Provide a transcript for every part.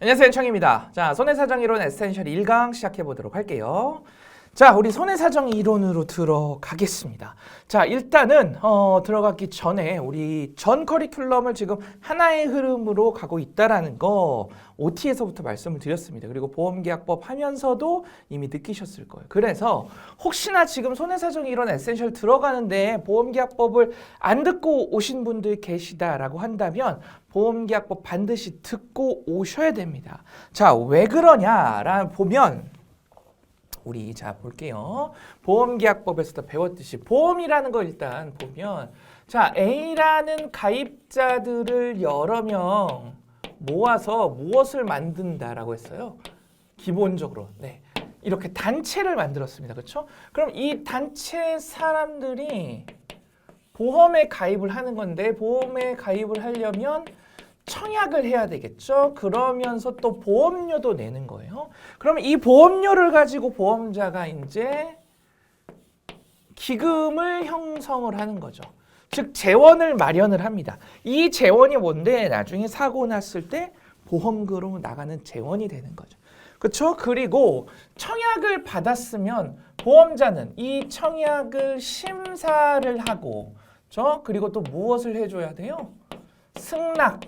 안녕하세요, 청입니다. 자, 손해사정 이론 에센셜 1강 시작해 보도록 할게요. 자, 우리 손해사정 이론으로 들어가겠습니다. 자, 일단은 들어가기 전에 우리 전 커리큘럼을 지금 하나의 흐름으로 가고 있다라는 거 OT에서부터 말씀을 드렸습니다. 그리고 보험계약법 하면서도 이미 느끼셨을 거예요. 그래서 혹시나 지금 손해사정 이론 에센셜 들어가는데 보험계약법을 안 듣고 오신 분들 계시다라고 한다면 보험계약법 반드시 듣고 오셔야 됩니다. 자, 왜 그러냐라는 보면 우리 자 볼게요. 보험계약법에서도 배웠듯이 보험이라는 거 일단 보면 자 A라는 가입자들을 여러 명 모아서 무엇을 만든다라고 했어요. 기본적으로 네 이렇게 단체를 만들었습니다. 그렇죠? 그럼 이 단체 사람들이 보험에 가입을 하는 건데 보험에 가입을 하려면 청약을 해야 되겠죠. 그러면서 또 보험료도 내는 거예요. 그러면 이 보험료를 가지고 보험자가 이제 기금을 형성을 하는 거죠. 즉 재원을 마련을 합니다. 이 재원이 뭔데 나중에 사고 났을 때 보험금으로 나가는 재원이 되는 거죠. 그렇죠? 그리고 청약을 받았으면 보험자는 이 청약을 심사를 하고 그리고 또 무엇을 해줘야 돼요? 승낙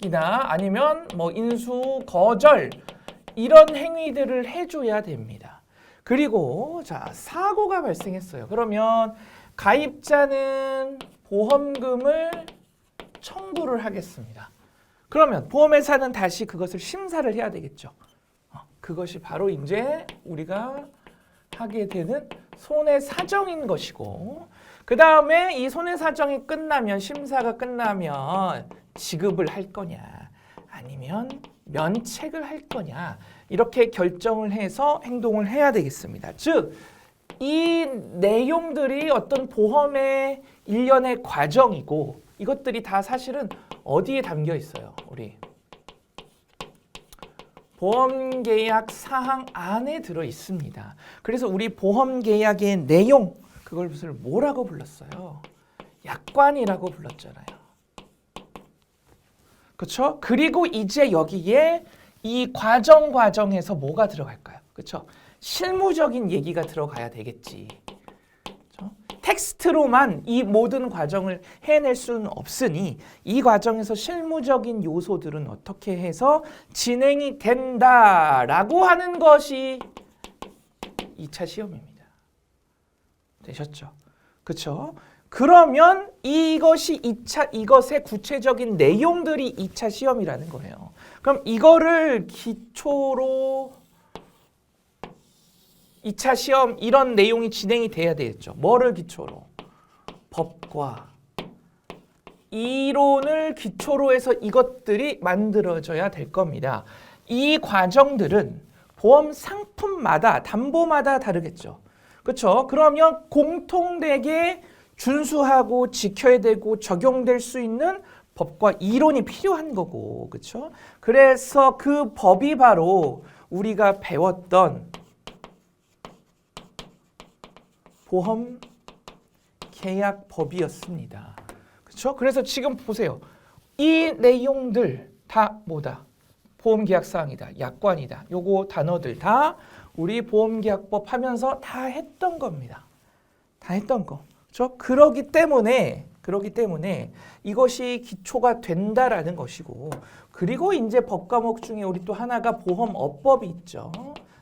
이나 아니면 뭐 인수, 거절 이런 행위들을 해줘야 됩니다. 그리고 자 사고가 발생했어요. 그러면 가입자는 보험금을 청구를 하겠습니다. 그러면 보험회사는 다시 그것을 심사를 해야 되겠죠. 그것이 바로 이제 우리가 하게 되는 손해사정인 것이고 그 다음에 이 손해사정이 끝나면 심사가 끝나면 지급을 할 거냐 아니면 면책을 할 거냐 이렇게 결정을 해서 행동을 해야 되겠습니다. 즉 이 내용들이 어떤 보험의 일련의 과정이고 이것들이 다 사실은 어디에 담겨 있어요? 우리 보험계약 사항 안에 들어 있습니다. 그래서 우리 보험계약의 내용 그걸 뭐라고 불렀어요? 약관이라고 불렀잖아요. 그렇죠? 그리고 이제 여기에 이 과정에서 뭐가 들어갈까요? 그렇죠? 실무적인 얘기가 들어가야 되겠지. 그렇죠? 텍스트로만 이 모든 과정을 해낼 수는 없으니 이 과정에서 실무적인 요소들은 어떻게 해서 진행이 된다라고 하는 것이 2차 시험입니다. 되셨죠? 그렇죠? 그러면 이것의 구체적인 내용들이 2차 시험이라는 거예요. 그럼 이거를 기초로 2차 시험 이런 내용이 진행이 돼야 되겠죠. 뭐를 기초로? 법과 이론을 기초로 해서 이것들이 만들어져야 될 겁니다. 이 과정들은 보험 상품마다 담보마다 다르겠죠. 그렇죠? 그러면 공통되게 준수하고 지켜야 되고 적용될 수 있는 법과 이론이 필요한 거고, 그렇죠? 그래서 그 법이 바로 우리가 배웠던 보험 계약법이었습니다. 그렇죠? 그래서 지금 보세요. 이 내용들 다 뭐다? 보험계약 사항이다. 약관이다. 요거 단어들 다 우리 보험계약법 하면서 다 했던 겁니다. 다 했던 거. 그렇죠? 그러기 때문에 이것이 기초가 된다라는 것이고 그리고 이제 법 과목 중에 우리 또 하나가 보험업법이 있죠.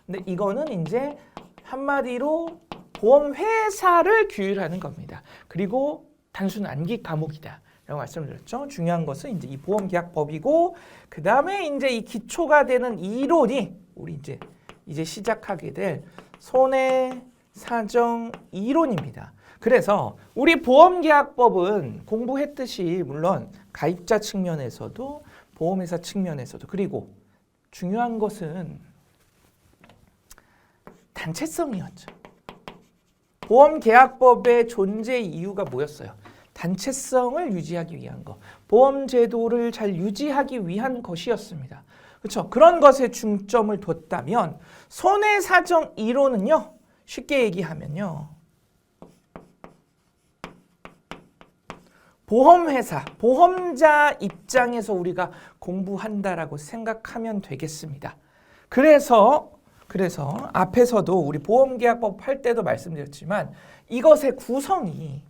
근데 이거는 이제 한마디로 보험회사를 규율하는 겁니다. 그리고 단순 암기 과목이다. 라고 말씀드렸죠. 중요한 것은 이제 이 보험계약법이고 그 다음에 이제 이 기초가 되는 이론이 우리 이제 시작하게 될 손해사정 이론입니다. 그래서 우리 보험계약법은 공부했듯이 물론 가입자 측면에서도 보험회사 측면에서도 그리고 중요한 것은 단체성이었죠. 보험계약법의 존재 이유가 뭐였어요? 단체성을 유지하기 위한 거. 보험제도를 잘 유지하기 위한 것이었습니다. 그렇죠? 그런 것에 중점을 뒀다면 손해사정 이론은요. 쉽게 얘기하면요. 보험회사, 보험자 입장에서 우리가 공부한다라고 생각하면 되겠습니다. 그래서 앞에서도 우리 보험계약법 할 때도 말씀드렸지만 이것의 구성이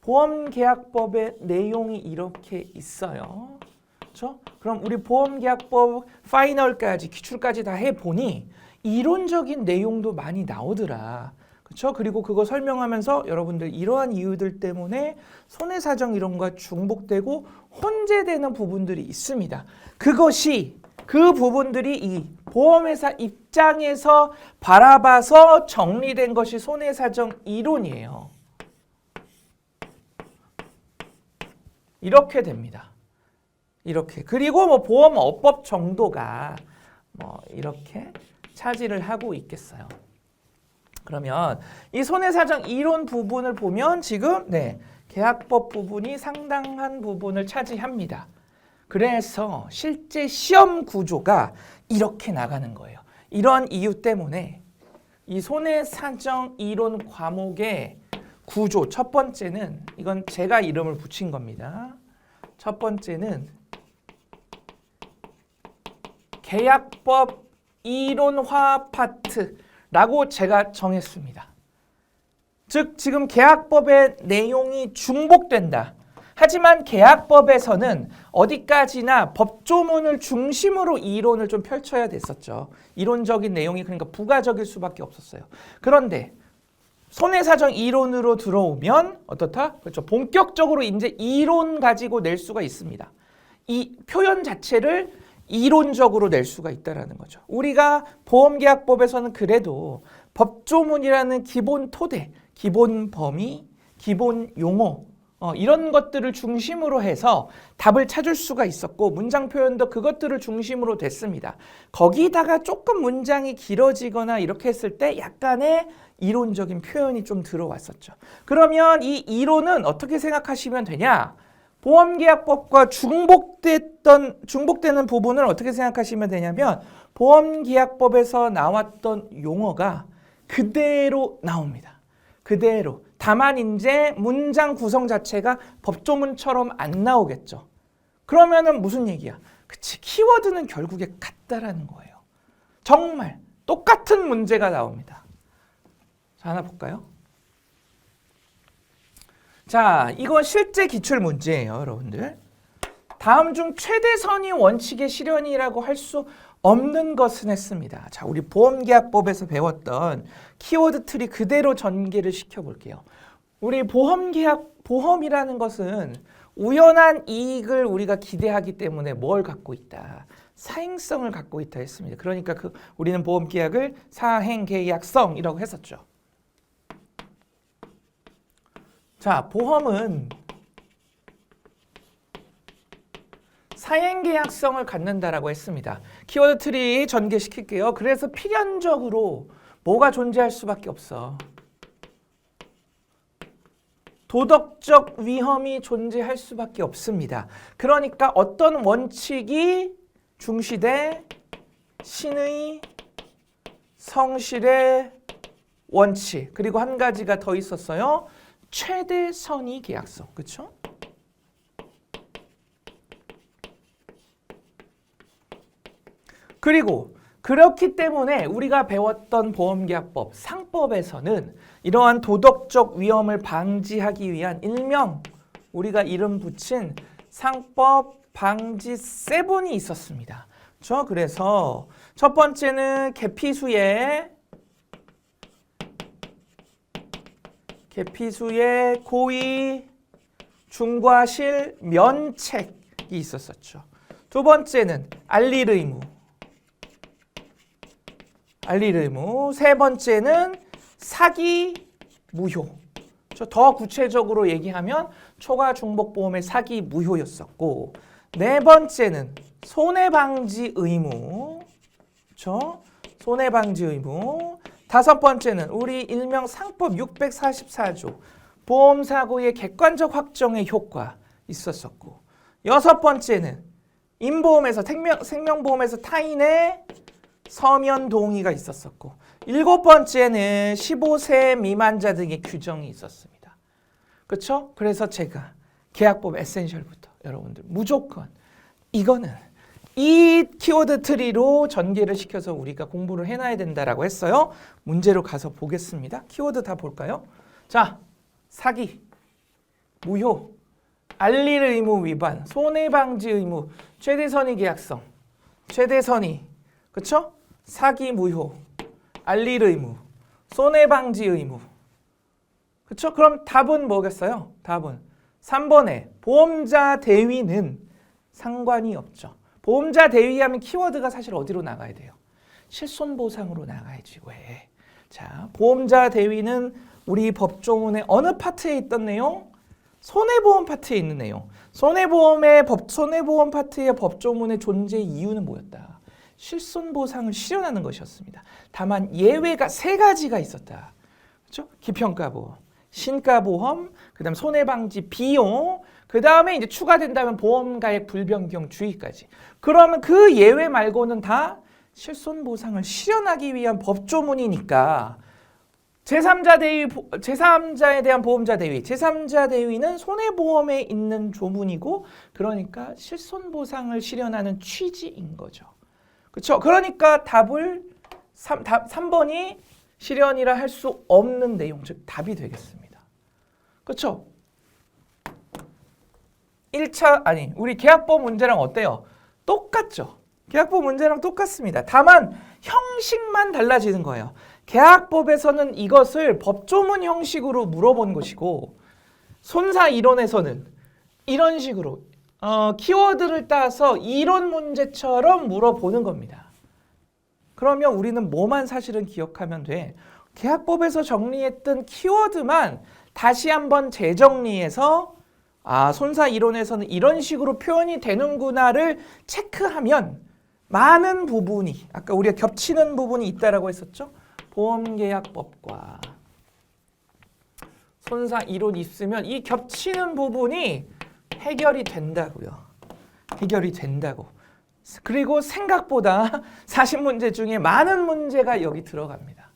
보험계약법의 내용이 이렇게 있어요. 그렇죠? 그럼 우리 보험계약법 파이널까지 기출까지 다 해보니 이론적인 내용도 많이 나오더라. 그렇죠? 그리고 그거 설명하면서 여러분들 이러한 이유들 때문에 손해사정 이론과 중복되고 혼재되는 부분들이 있습니다. 그 부분들이 이 보험회사 입장에서 바라봐서 정리된 것이 손해사정 이론이에요. 이렇게 됩니다. 이렇게. 그리고 뭐 보험업법 정도가 뭐 이렇게 차지를 하고 있겠어요. 그러면 이 손해사정 이론 부분을 보면 지금 계약법 부분이 상당한 부분을 차지합니다. 그래서 실제 시험 구조가 이렇게 나가는 거예요. 이런 이유 때문에 이 손해사정 이론 과목의 구조 첫 번째는 이건 제가 이름을 붙인 겁니다. 첫 번째는 계약법 이론화 파트라고 제가 정했습니다. 즉 지금 계약법의 내용이 중복된다. 하지만 계약법에서는 어디까지나 법조문을 중심으로 이론을 좀 펼쳐야 됐었죠. 이론적인 내용이 그러니까 부가적일 수밖에 없었어요. 그런데 손해사정 이론으로 들어오면 어떻다? 그렇죠. 본격적으로 이제 이론 가지고 낼 수가 있습니다. 이 표현 자체를 이론적으로 낼 수가 있다는 거죠. 우리가 보험계약법에서는 그래도 법조문이라는 기본 토대, 기본 범위, 기본 용어 이런 것들을 중심으로 해서 답을 찾을 수가 있었고 문장 표현도 그것들을 중심으로 됐습니다. 거기다가 조금 문장이 길어지거나 이렇게 했을 때 약간의 이론적인 표현이 좀 들어왔었죠. 그러면 이 이론은 어떻게 생각하시면 되냐? 보험계약법과 중복되는 부분을 어떻게 생각하시면 되냐면 보험계약법에서 나왔던 용어가 그대로 나옵니다. 그대로. 다만 이제 문장 구성 자체가 법조문처럼 안 나오겠죠. 그러면은 무슨 얘기야? 그치, 키워드는 결국에 같다라는 거예요. 정말 똑같은 문제가 나옵니다. 자, 하나 볼까요? 자, 이건 실제 기출 문제예요, 여러분들. 다음 중 최대선의 원칙의 실현이라고 할 수 없는 것은 했습니다. 자, 우리 보험계약법에서 배웠던 키워드 트리 그대로 전개를 시켜볼게요. 우리 보험이라는 것은 우연한 이익을 우리가 기대하기 때문에 뭘 갖고 있다? 사행성을 갖고 있다 했습니다. 그러니까 우리는 보험계약을 사행계약성이라고 했었죠. 자, 보험은 사행계약성을 갖는다라고 했습니다. 키워드 트리 전개시킬게요. 그래서 필연적으로 뭐가 존재할 수밖에 없어? 도덕적 위험이 존재할 수밖에 없습니다. 그러니까 어떤 원칙이 중시돼? 신의, 성실의 원칙. 그리고 한 가지가 더 있었어요. 최대선의 계약성. 그렇죠? 그리고 그렇기 때문에 우리가 배웠던 보험계약법 상법에서는 이러한 도덕적 위험을 방지하기 위한 일명 우리가 이름 붙인 상법 방지 세븐이 있었습니다. 그렇죠? 그래서 첫 번째는 계피수의 고의, 중과실, 면책이 있었었죠. 두 번째는 알릴 의무, 세 번째는 사기, 무효. 더 구체적으로 얘기하면 초과 중복보험의 사기, 무효였었고 네 번째는 손해방지 의무, 그렇죠? 손해방지 의무. 다섯 번째는 우리 일명 상법 644조 보험사고의 객관적 확정의 효과 있었었고 여섯 번째는 인보험에서 생명보험에서 타인의 서면 동의가 있었었고 일곱 번째는 15세 미만자 등의 규정이 있었습니다. 그렇죠? 그래서 제가 계약법 에센셜부터 여러분들 무조건 이거는 이 키워드 트리로 전개를 시켜서 우리가 공부를 해놔야 된다라고 했어요. 문제로 가서 보겠습니다. 키워드 다 볼까요? 자, 사기, 무효, 알릴 의무 위반, 손해방지 의무, 최대선의 계약성, 최대선의, 그쵸? 사기, 무효, 알릴 의무, 손해방지 의무. 그쵸? 그럼 답은 뭐겠어요? 답은 3번에 보험자 대위는 상관이 없죠. 보험자 대위하면 키워드가 사실 어디로 나가야 돼요? 실손보상으로 나가야지 왜? 자, 보험자 대위는 우리 법조문의 어느 파트에 있던 내용? 손해보험 파트에 있는 내용. 손해보험 파트의 법조문의 존재 이유는 뭐였다? 실손보상을 실현하는 것이었습니다. 다만 예외가 3가지가 있었다. 그렇죠? 기평가보험, 신가보험, 그다음 손해방지 비용, 그 다음에 이제 추가된다면 보험가액 불변경 주의까지. 그러면 그 예외 말고는 다 실손보상을 실현하기 위한 법조문이니까 제3자에 대한 보험자 대위, 제3자 대위는 손해보험에 있는 조문이고 그러니까 실손보상을 실현하는 취지인 거죠. 그렇죠? 그러니까 답을 3번이 실현이라 할 수 없는 내용, 즉 답이 되겠습니다. 그렇죠? 1차 우리 계약법 문제랑 어때요? 똑같죠. 계약법 문제랑 똑같습니다. 다만 형식만 달라지는 거예요. 계약법에서는 이것을 법조문 형식으로 물어본 것이고 손사 이론에서는 이런 식으로 키워드를 따서 이론 문제처럼 물어보는 겁니다. 그러면 우리는 뭐만 사실은 기억하면 돼? 계약법에서 정리했던 키워드만 다시 한번 재정리해서 손사 이론에서는 이런 식으로 표현이 되는구나를 체크하면 많은 부분이 아까 우리가 겹치는 부분이 있다라고 했었죠. 보험계약법과 손사 이론이 있으면 이 겹치는 부분이 해결이 된다고요. 해결이 된다고. 그리고 생각보다 40문제 중에 많은 문제가 여기 들어갑니다.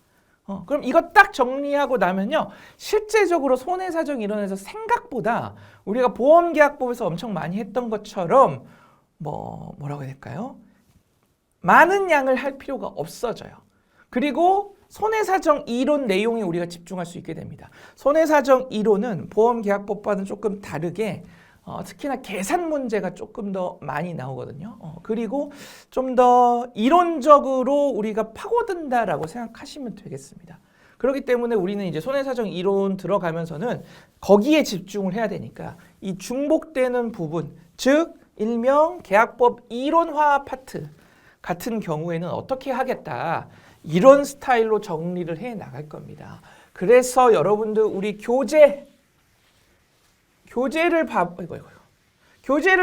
그럼 이거 딱 정리하고 나면요. 실제적으로 손해사정 이론에서 생각보다 우리가 보험계약법에서 엄청 많이 했던 것처럼 뭐라고 해야 될까요? 많은 양을 할 필요가 없어져요. 그리고 손해사정 이론 내용에 우리가 집중할 수 있게 됩니다. 손해사정 이론은 보험계약법과는 조금 다르게 특히나 계산 문제가 조금 더 많이 나오거든요. 그리고 좀 더 이론적으로 우리가 파고든다라고 생각하시면 되겠습니다. 그렇기 때문에 우리는 이제 손해사정 이론 들어가면서는 거기에 집중을 해야 되니까 이 중복되는 부분, 즉 일명 계약법 이론화 파트 같은 경우에는 어떻게 하겠다. 이런 스타일로 정리를 해 나갈 겁니다. 그래서 여러분들 우리 교재를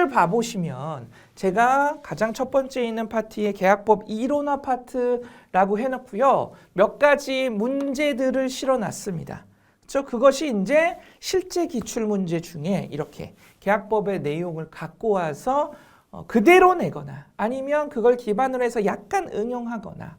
봐보시면 제가 가장 첫 번째 있는 파트에 계약법 이론화 파트라고 해놓고요. 몇 가지 문제들을 실어놨습니다. 그렇죠? 그것이 이제 실제 기출문제 중에 이렇게 계약법의 내용을 갖고 와서 그대로 내거나 아니면 그걸 기반으로 해서 약간 응용하거나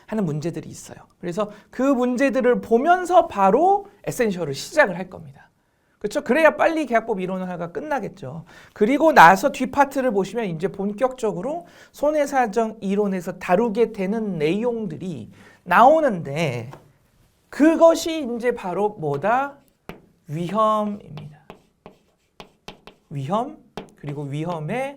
하는 문제들이 있어요. 그래서 그 문제들을 보면서 바로 에센셜을 시작을 할 겁니다. 그렇죠? 그래야 빨리 계약법 이론화가 끝나겠죠. 그리고 나서 뒷파트를 보시면 이제 본격적으로 손해사정 이론에서 다루게 되는 내용들이 나오는데 그것이 이제 바로 뭐다? 위험입니다. 위험 그리고 위험의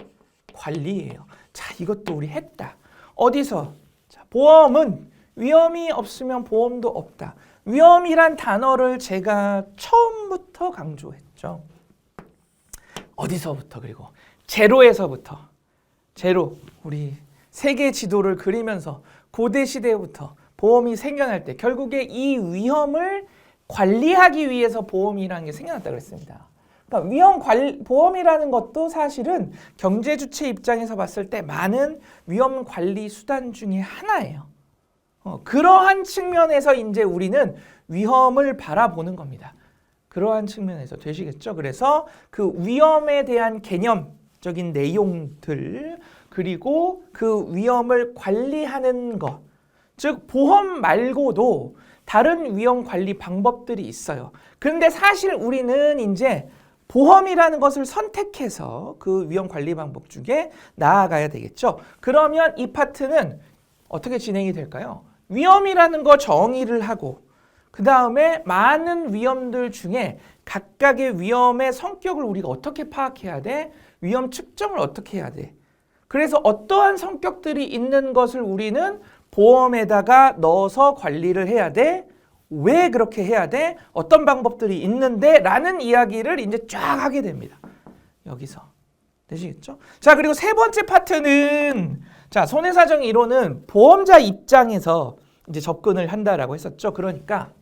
관리예요. 자, 이것도 우리 했다. 어디서? 자, 보험은 위험이 없으면 보험도 없다. 위험이란 단어를 제가 처음부터 강조했죠. 어디서부터? 그리고 제로에서부터. 제로. 우리 세계 지도를 그리면서 고대 시대부터 보험이 생겨날 때 결국에 이 위험을 관리하기 위해서 보험이라는 게 생겨났다고 했습니다. 그러니까 보험이라는 것도 사실은 경제 주체 입장에서 봤을 때 많은 위험 관리 수단 중에 하나예요. 그러한 측면에서 이제 우리는 위험을 바라보는 겁니다. 그러한 측면에서 되시겠죠? 그래서 그 위험에 대한 개념적인 내용들 그리고 그 위험을 관리하는 것, 즉 보험 말고도 다른 위험 관리 방법들이 있어요. 그런데 사실 우리는 이제 보험이라는 것을 선택해서 그 위험 관리 방법 중에 나아가야 되겠죠. 그러면 이 파트는 어떻게 진행이 될까요? 위험이라는 거 정의를 하고 그 다음에 많은 위험들 중에 각각의 위험의 성격을 우리가 어떻게 파악해야 돼? 위험 측정을 어떻게 해야 돼? 그래서 어떠한 성격들이 있는 것을 우리는 보험에다가 넣어서 관리를 해야 돼? 왜 그렇게 해야 돼? 어떤 방법들이 있는데? 라는 이야기를 이제 쫙 하게 됩니다. 여기서. 되시겠죠? 자, 그리고 세 번째 파트는 자, 손해사정 이론은 보험자 입장에서 이제 접근을 한다라고 했었죠. 그러니까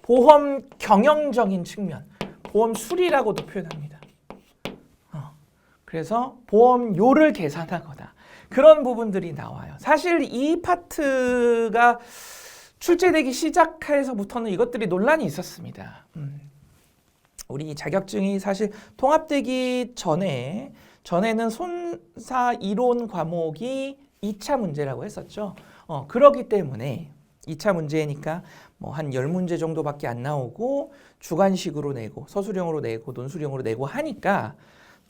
보험 경영적인 측면, 보험 수리라고도 표현합니다. 그래서 보험료를 계산하거나 그런 부분들이 나와요. 사실 이 파트가 출제되기 시작해서부터는 이것들이 논란이 있었습니다. 우리 자격증이 사실 통합되기 전에는 손사 이론 과목이 2차 문제라고 했었죠. 그렇기 때문에 2차 문제니까 뭐 한 10문제 정도밖에 안 나오고 주관식으로 내고 서술형으로 내고 논술형으로 내고 하니까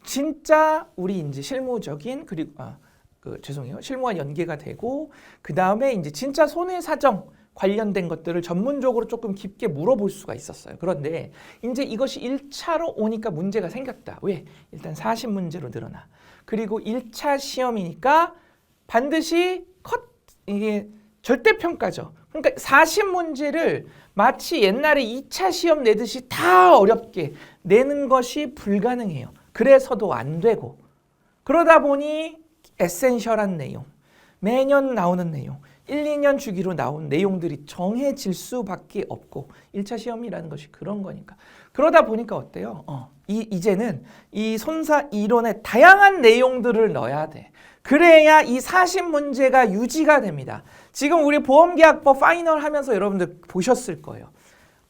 진짜 우리 이제 실무적인 그리고 실무와 연계가 되고 그 다음에 이제 진짜 손해사정 관련된 것들을 전문적으로 조금 깊게 물어볼 수가 있었어요. 그런데 이제 이것이 1차로 오니까 문제가 생겼다. 왜? 일단 40문제로 늘어나. 그리고 1차 시험이니까 반드시 이게 절대평가죠. 그러니까 40문제를 마치 옛날에 2차 시험 내듯이 다 어렵게 내는 것이 불가능해요. 그래서도 안 되고 그러다 보니 에센셜한 내용, 매년 나오는 내용, 1, 2년 주기로 나온 내용들이 정해질 수밖에 없고 1차 시험이라는 것이 그런 거니까. 그러다 보니까 어때요? 이제는 이 손사 이론에 다양한 내용들을 넣어야 돼. 그래야 이 40문제가 유지가 됩니다. 지금 우리 보험계약법 파이널 하면서 여러분들 보셨을 거예요.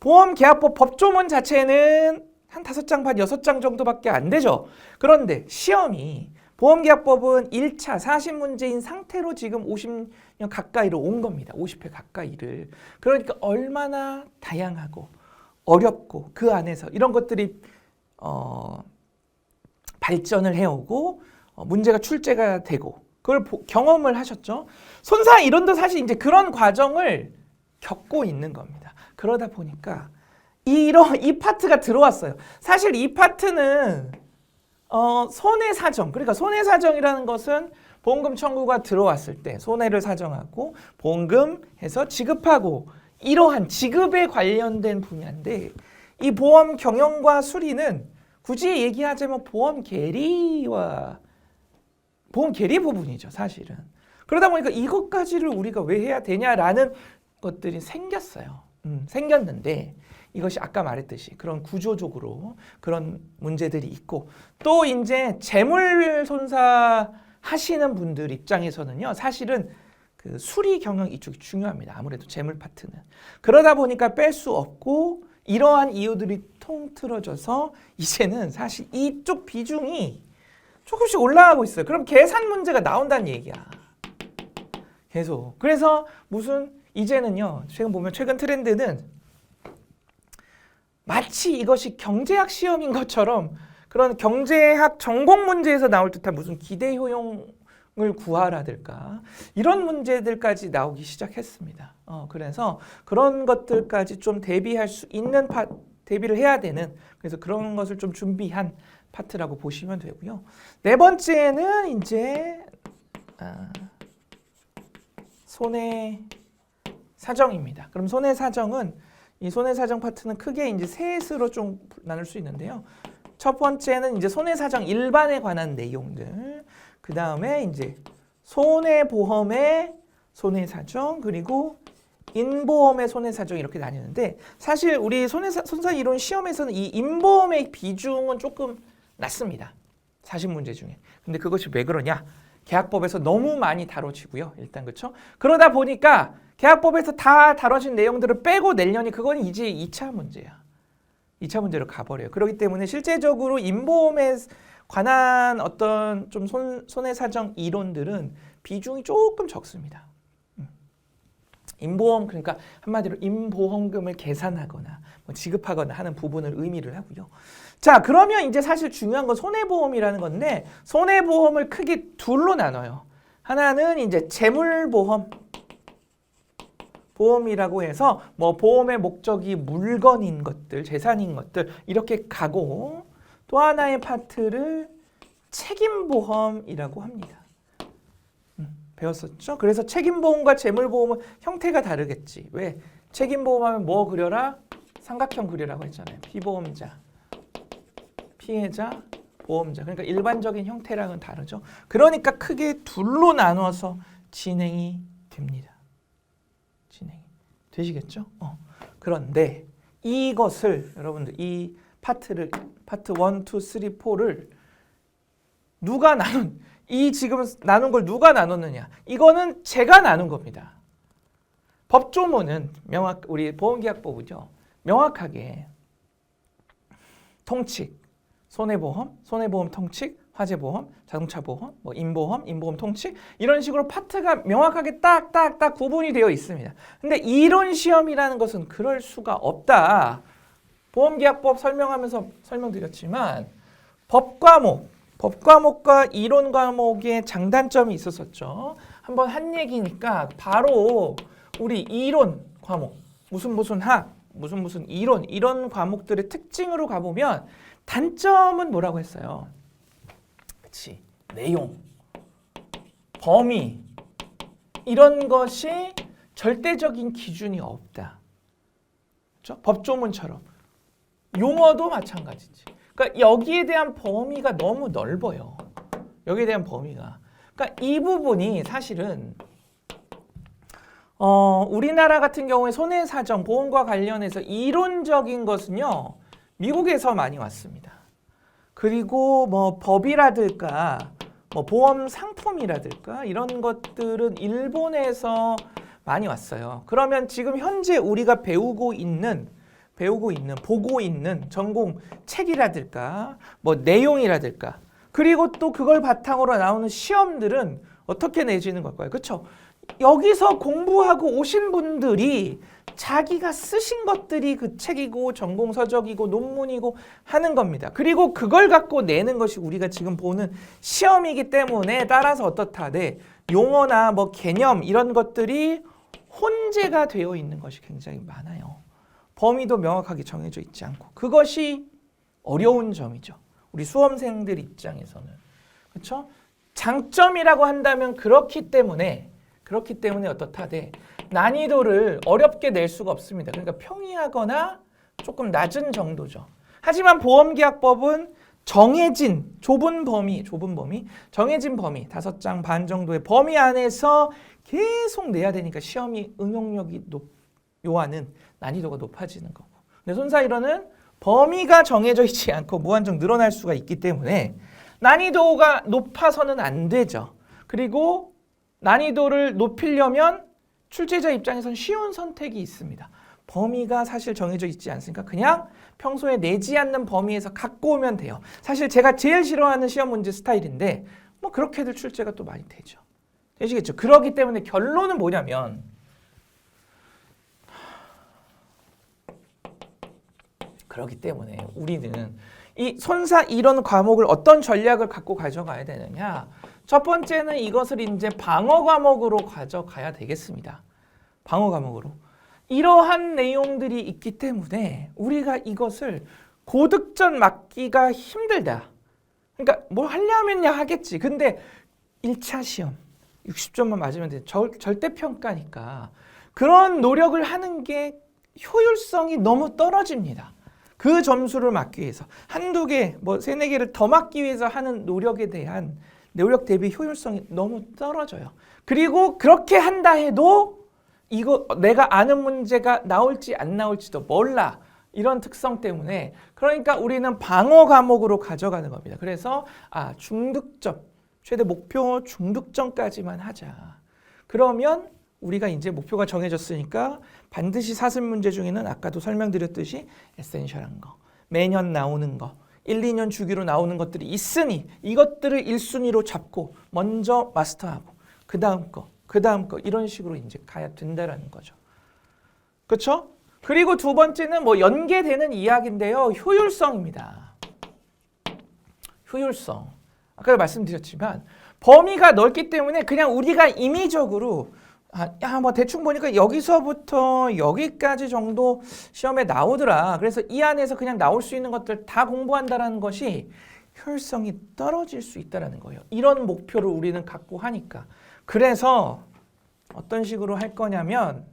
보험계약법 법조문 자체는 한 5장 반 6장 정도밖에 안 되죠. 그런데 시험이 보험계약법은 1차 40문제인 상태로 지금 50년 가까이로 온 겁니다. 50회 가까이를. 그러니까 얼마나 다양하고 어렵고 그 안에서 이런 것들이 발전을 해오고 문제가 출제가 되고 그걸 경험을 하셨죠. 손사 이론도 사실 이제 그런 과정을 겪고 있는 겁니다. 그러다 보니까 이 파트가 들어왔어요. 사실 이 파트는 손해사정, 그러니까 손해사정이라는 것은 보험금 청구가 들어왔을 때 손해를 사정하고 보험금해서 지급하고 이러한 지급에 관련된 분야인데 이 보험 경영과 수리는 굳이 얘기하자면 보험 계리 부분이죠, 사실은. 그러다 보니까 이것까지를 우리가 왜 해야 되냐라는 것들이 생겼어요. 생겼는데 이것이 아까 말했듯이 그런 구조적으로 그런 문제들이 있고 또 이제 재물 손사 하시는 분들 입장에서는요, 사실은 그 수리 경영 이쪽이 중요합니다. 아무래도 재물 파트는. 그러다 보니까 뺄 수 없고 이러한 이유들이 통틀어져서 이제는 사실 이쪽 비중이 조금씩 올라가고 있어요. 그럼 계산 문제가 나온다는 얘기야. 계속. 그래서 무슨 이제는요, 최근 트렌드는 마치 이것이 경제학 시험인 것처럼 그런 경제학 전공 문제에서 나올 듯한 무슨 기대 효용을 구하라든가 이런 문제들까지 나오기 시작했습니다. 그래서 그런 것들까지 좀 대비할 수 있는 대비를 해야 되는, 그래서 그런 것을 좀 준비한 파트라고 보시면 되고요. 네 번째는 이제 손해사정입니다. 그럼 손해사정은 이 손해사정 파트는 크게 이제 셋으로 좀 나눌 수 있는데요. 첫 번째는 이제 손해사정 일반에 관한 내용들, 그 다음에 이제 손해보험의 손해사정, 그리고 인보험의 손해사정 이렇게 나뉘는데 사실 우리 손사 이론 시험에서는 이 인보험의 비중은 조금 낮습니다. 40문제 중에. 근데 그것이 왜 그러냐? 계약법에서 너무 많이 다뤄지고요. 일단 그렇죠? 그러다 보니까 계약법에서 다 다뤄진 내용들을 빼고 내려니 그건 이제 2차 문제야. 2차 문제로 가버려요. 그렇기 때문에 실제적으로 인보험에 관한 어떤 좀 손해사정 이론들은 비중이 조금 적습니다. 인보험 그러니까 한마디로 인보험금을 계산하거나 뭐 지급하거나 하는 부분을 의미를 하고요. 자, 그러면 이제 사실 중요한 건 손해보험이라는 건데 손해보험을 크게 둘로 나눠요. 하나는 이제 재물보험 보험이라고 해서 뭐 보험의 목적이 물건인 것들, 재산인 것들 이렇게 가고 또 하나의 파트를 책임보험이라고 합니다. 배웠었죠? 그래서 책임보험과 재물보험은 형태가 다르겠지. 왜? 책임보험하면 뭐 그려라? 삼각형 그리라고 했잖아요. 피보험자, 피해자, 보험자. 그러니까 일반적인 형태랑은 다르죠. 그러니까 크게 둘로 나눠서 진행이 됩니다. 진행이 되시겠죠? 그런데 이것을 여러분들 이 파트를 파트 1, 2, 3, 4를 누가 이 지금 나눈 걸 누가 나눴느냐? 이거는 제가 나눈 겁니다. 법조문은 우리 보험계약법이죠. 명확하게 통칙, 손해보험 통칙, 화재보험, 자동차보험, 뭐 인보험 통칙 이런 식으로 파트가 명확하게 딱 구분이 되어 있습니다. 근데 이론 시험이라는 것은 그럴 수가 없다. 보험계약법 설명하면서 설명드렸지만 법 과목과 이론 과목의 장단점이 있었었죠. 한번 한 얘기니까 바로 우리 이론 과목, 무슨 학, 무슨 이론 이런 과목들의 특징으로 가보면 단점은 뭐라고 했어요? 그치, 내용, 범위 이런 것이 절대적인 기준이 없다. 그렇죠? 법조문처럼 용어도 마찬가지지. 그러니까 여기에 대한 범위가 너무 넓어요. 여기에 대한 범위가. 그러니까 이 부분이 사실은 우리나라 같은 경우에 손해사정, 보험과 관련해서 이론적인 것은요. 미국에서 많이 왔습니다. 그리고 뭐 법이라든가 뭐 보험 상품이라든가 이런 것들은 일본에서 많이 왔어요. 그러면 지금 현재 우리가 보고 있는 전공 책이라든가 뭐 내용이라든가 그리고 또 그걸 바탕으로 나오는 시험들은 어떻게 내지는 걸까요? 그렇죠? 여기서 공부하고 오신 분들이 자기가 쓰신 것들이 그 책이고 전공 서적이고 논문이고 하는 겁니다. 그리고 그걸 갖고 내는 것이 우리가 지금 보는 시험이기 때문에 따라서 어떻다? 네, 용어나 뭐 개념 이런 것들이 혼재가 되어 있는 것이 굉장히 많아요. 범위도 명확하게 정해져 있지 않고 그것이 어려운 점이죠. 우리 수험생들 입장에서는. 그렇죠? 장점이라고 한다면 그렇기 때문에 어떻다? 네, 난이도를 어렵게 낼 수가 없습니다. 그러니까 평이하거나 조금 낮은 정도죠. 하지만 보험계약법은 정해진 좁은 범위, 정해진 범위 5장 반 정도의 범위 안에서 계속 내야 되니까 시험이 응용력이 요하는 난이도가 높아지는 거고. 근데 손사일원은 범위가 정해져 있지 않고 무한정 늘어날 수가 있기 때문에 난이도가 높아서는 안 되죠. 그리고 난이도를 높이려면 출제자 입장에선 쉬운 선택이 있습니다. 범위가 사실 정해져 있지 않으니까 그냥 평소에 내지 않는 범위에서 갖고 오면 돼요. 사실 제가 제일 싫어하는 시험 문제 스타일인데 뭐 그렇게들 출제가 또 많이 되죠. 되시겠죠? 그렇기 때문에 결론은 뭐냐면 그렇기 때문에 우리는 이 손사 이런 과목을 어떤 전략을 갖고 가져가야 되느냐. 첫 번째는 이것을 이제 방어 과목으로 가져가야 되겠습니다. 방어 과목으로. 이러한 내용들이 있기 때문에 우리가 이것을 고득점 맞기가 힘들다. 그러니까 뭘 하려면야 하겠지. 근데 1차 시험 60점만 맞으면 돼. 절대평가니까 그런 노력을 하는 게 효율성이 너무 떨어집니다. 그 점수를 맞기 위해서 한두 개, 뭐 세네 개를 더 맞기 위해서 하는 노력에 대한 노력 대비 효율성이 너무 떨어져요. 그리고 그렇게 한다 해도 이거 내가 아는 문제가 나올지 안 나올지도 몰라. 이런 특성 때문에 그러니까 우리는 방어 과목으로 가져가는 겁니다. 그래서 중득점, 최대 목표 중득점까지만 하자. 그러면 우리가 이제 목표가 정해졌으니까 반드시 사슬 문제 중에는 아까도 설명드렸듯이 에센셜한 거, 매년 나오는 거, 1, 2년 주기로 나오는 것들이 있으니 이것들을 1순위로 잡고 먼저 마스터하고 그 다음 거, 그 다음 거 이런 식으로 이제 가야 된다라는 거죠. 그렇죠? 그리고 두 번째는 뭐 연계되는 이야기인데요. 효율성입니다. 효율성. 아까 말씀드렸지만 범위가 넓기 때문에 그냥 우리가 임의적으로 뭐 대충 보니까 여기서부터 여기까지 정도 시험에 나오더라. 그래서 이 안에서 그냥 나올 수 있는 것들 다 공부한다라는 것이 효율성이 떨어질 수 있다는 거예요. 이런 목표를 우리는 갖고 하니까. 그래서 어떤 식으로 할 거냐면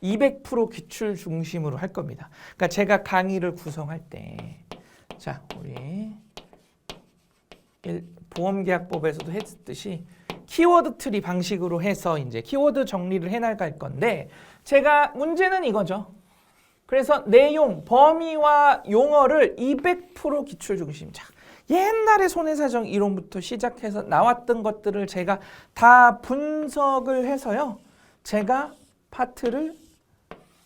200% 기출 중심으로 할 겁니다. 그러니까 제가 강의를 구성할 때, 자, 우리 보험계약법에서도 했듯이 키워드 트리 방식으로 해서 이제 키워드 정리를 해나갈 건데, 제가 문제는 이거죠. 그래서 내용, 범위와 용어를 200% 기출 중심. 자, 옛날에 손해사정 이론부터 시작해서 나왔던 것들을 제가 다 분석을 해서요. 제가 파트를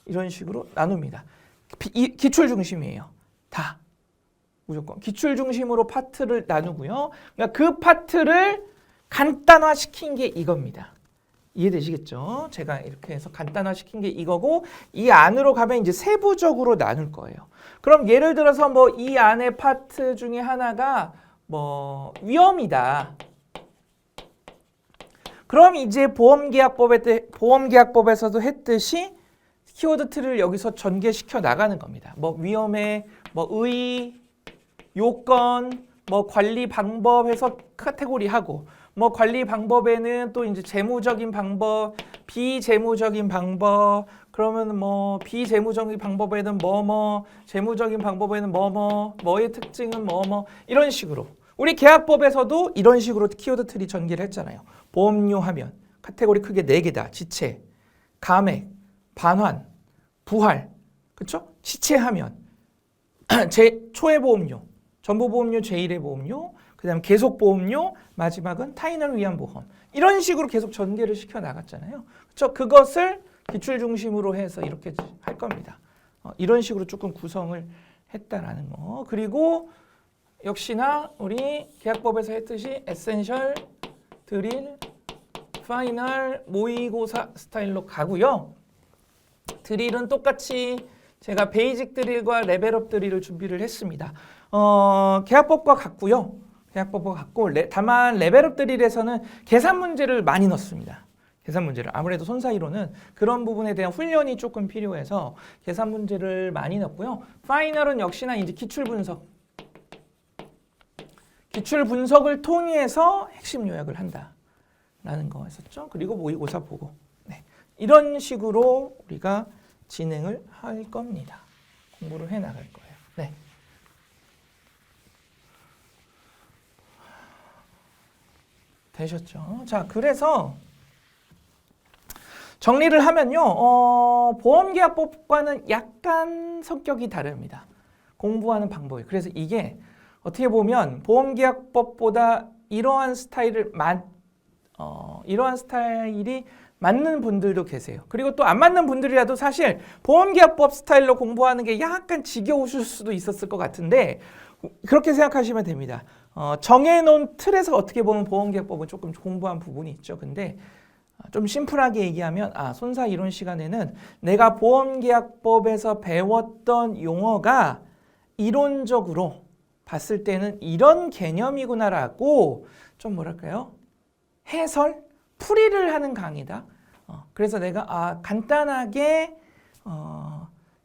이런 식으로 나눕니다. 기출 중심이에요. 다. 무조건. 기출 중심으로 파트를 나누고요. 그러니까 그 파트를 간단화시킨 게 이겁니다. 이해되시겠죠? 제가 이렇게 해서 간단화시킨 게 이거고, 이 안으로 가면 이제 세부적으로 나눌 거예요. 그럼 예를 들어서 뭐 이 안에 파트 중에 하나가 뭐 위험이다. 그럼 이제 보험계약법에서도 했듯이 키워드 트리를 여기서 전개시켜 나가는 겁니다. 뭐 위험에, 뭐 의, 요건, 뭐 관리 방법 해서 카테고리하고, 뭐 관리 방법에는 또 이제 재무적인 방법, 비재무적인 방법, 그러면 뭐 비재무적인 방법에는 뭐뭐, 재무적인 방법에는 뭐뭐, 뭐의 특징은 뭐뭐, 이런 식으로. 우리 계약법에서도 이런 식으로 키워드 트리 전개를 했잖아요. 보험료 하면 카테고리 크게 4개다. 지체, 감액, 반환, 부활, 그렇죠? 지체하면 초의 보험료, 전부 보험료, 제1의 보험료, 그다음 계속 보험료, 마지막은 타인을 위한 보험. 이런 식으로 계속 전개를 시켜 나갔잖아요. 그렇죠? 그것을 기출 중심으로 해서 이렇게 할 겁니다. 이런 식으로 조금 구성을 했다라는 거. 그리고 역시나 우리 계약법에서 했듯이 에센셜, 드릴, 파이널, 모의고사 스타일로 가고요. 드릴은 똑같이 제가 베이직 드릴과 레벨업 드릴을 준비를 했습니다. 계약법과 같고요. 계약법과 같고 다만 레벨업 드릴에서는 계산 문제를 많이 넣습니다. 계산 문제를. 아무래도 손사이로는 그런 부분에 대한 훈련이 조금 필요해서 계산 문제를 많이 넣고요. 파이널은 역시나 이제 기출 분석. 기출 분석을 통해서 핵심 요약을 한다라는 거였었죠. 그리고 모의고사 보고. 네. 이런 식으로 우리가 진행을 할 겁니다. 공부를 해 나갈 거예요. 네. 되셨죠? 자, 그래서 정리를 하면요. 보험계약법과는 약간 성격이 다릅니다. 공부하는 방법이. 그래서 이게 어떻게 보면 보험계약법보다 이러한 스타일이 맞는 분들도 계세요. 그리고 또 안 맞는 분들이라도 사실 보험계약법 스타일로 공부하는 게 약간 지겨우실 수도 있었을 것 같은데 그렇게 생각하시면 됩니다. 정해놓은 틀에서 어떻게 보면 보험계약법은 조금 공부한 부분이 있죠. 근데 좀 심플하게 얘기하면 손사 이론 시간에는 내가 보험계약법에서 배웠던 용어가 이론적으로 봤을 때는 이런 개념이구나라고 좀 뭐랄까요? 해설? 풀이를 하는 강의다. 그래서 내가 간단하게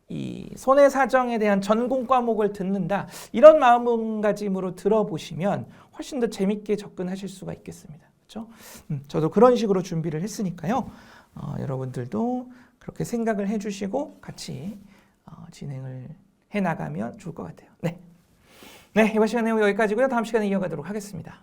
이 손해사정에 대한 전공 과목을 듣는다. 이런 마음가짐으로 들어보시면 훨씬 더 재밌게 접근하실 수가 있겠습니다. 그렇죠? 저도 그런 식으로 준비를 했으니까요. 여러분들도 그렇게 생각을 해주시고 같이 진행을 해나가면 좋을 것 같아요. 네, 이번 시간 내용 여기까지고요. 다음 시간에 이어가도록 하겠습니다.